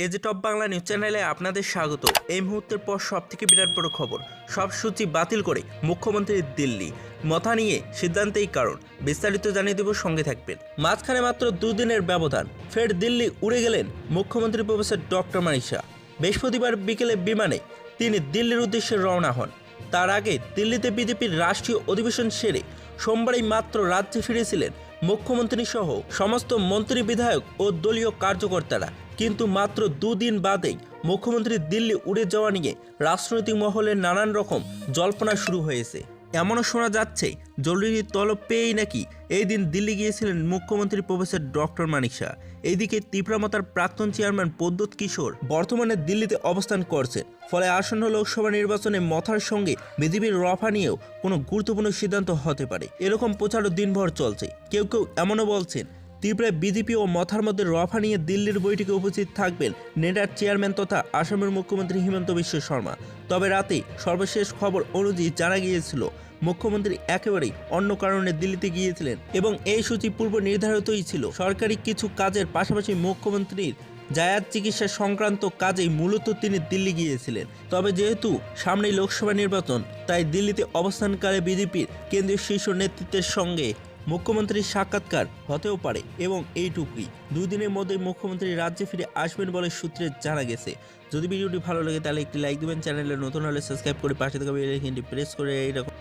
এজে top Bangla news চ্যানেলে আপনাদের স্বাগত। এই মুহূর্তের পর সবথেকে বিরাট বড় খবর, সব সূচি বাতিল করে মুখ্যমন্ত্রীর দিল্লি মথা নিয়ে সিদ্ধান্তেই কারণ। বিস্তারিত জানিয়ে দেব, সঙ্গে থাকবেন। মাঝখানে মাত্র দুদিনের ব্যবধান, ফের দিল্লি উড়ে গেলেন মুখ্যমন্ত্রী প্রফেসর ডক্টর মানিক শাহ। বৃহস্পতিবার বিকেলে বিমানে তিনি দিল্লির উদ্দেশ্যে রওনা হন। তার আগে দিল্লিতে বিজেপির রাষ্ট্রীয় অধিবেশন সেরে সোমবারই মাত্র রাজ্যে ফিরেছিলেন মুখ্যমন্ত্রী সহ সমস্ত মন্ত্রী, বিধায়ক ও দলীয় কার্যকর্তারা। কিন্তু মাত্র দুদিন বাদেই মুখ্যমন্ত্রী দিল্লি উড়ে যাওয়া নিয়ে রাজনৈতিক মহলে নানান রকম জল্পনা শুরু হয়েছে। এমনও শোনা যাচ্ছে জরুরি তলব পেয়েই নাকি এই দিন দিল্লি গিয়েছিলেন মুখ্যমন্ত্রী প্রফেসর ডক্টর মানিক শাহ। এইদিকে তীব্রমাতার প্রাক্তন চেয়ারম্যান প্রদ্যুৎ কিশোর বর্তমানে দিল্লিতে অবস্থান করছেন। ফলে আসন্ন লোকসভা নির্বাচনে মথার সঙ্গে বিজেপির রফা নিয়েও কোনো গুরুত্বপূর্ণ সিদ্ধান্ত হতে পারে, এরকম প্রচারও দিনভর চলছে। কেউ কেউ এমনও বলছেন ত্রিপুরায় বিজেপি ও মথার মধ্যে রফা নিয়ে দিল্লির বৈঠকে উপস্থিত থাকবেন নেডার চেয়ারম্যান তথা আসামের মুখ্যমন্ত্রী হিমন্ত বিশ্ব শর্মা। তবে রাতে সর্বশেষ খবর অনুযায়ী জানা গিয়েছিল মুখ্যমন্ত্রী একেবারেই অন্য কারণে দিল্লিতে গিয়েছিলেন এবং এই সূচি পূর্ব নির্ধারিতই ছিল। সরকারি কিছু কাজের পাশাপাশি মুখ্যমন্ত্রীর জায়াত চিকিৎসা সংক্রান্ত কাজেই মূলত তিনি দিল্লি গিয়েছিলেন। তবে যেহেতু সামনেই লোকসভা নির্বাচন, তাই দিল্লিতে অবস্থানকালে বিজেপির কেন্দ্রীয় শীর্ষ নেতৃত্বের সঙ্গে মুখ্যমন্ত্রীর সাক্ষাৎকার হতেও পারে এবং এইটুকুই, দুদিনের মধ্যে মুখ্যমন্ত্রী রাজ্যে ফিরে আসবেন বলে সূত্রে জানা গেছে। যদি ভিডিওটি ভালো লাগে তাহলে একটি লাইক দিবেন, চ্যানেলে নতুন হলে সাবস্ক্রাইব করে পাশে থাকা বেল আইকনটি প্রেস করে এইরকম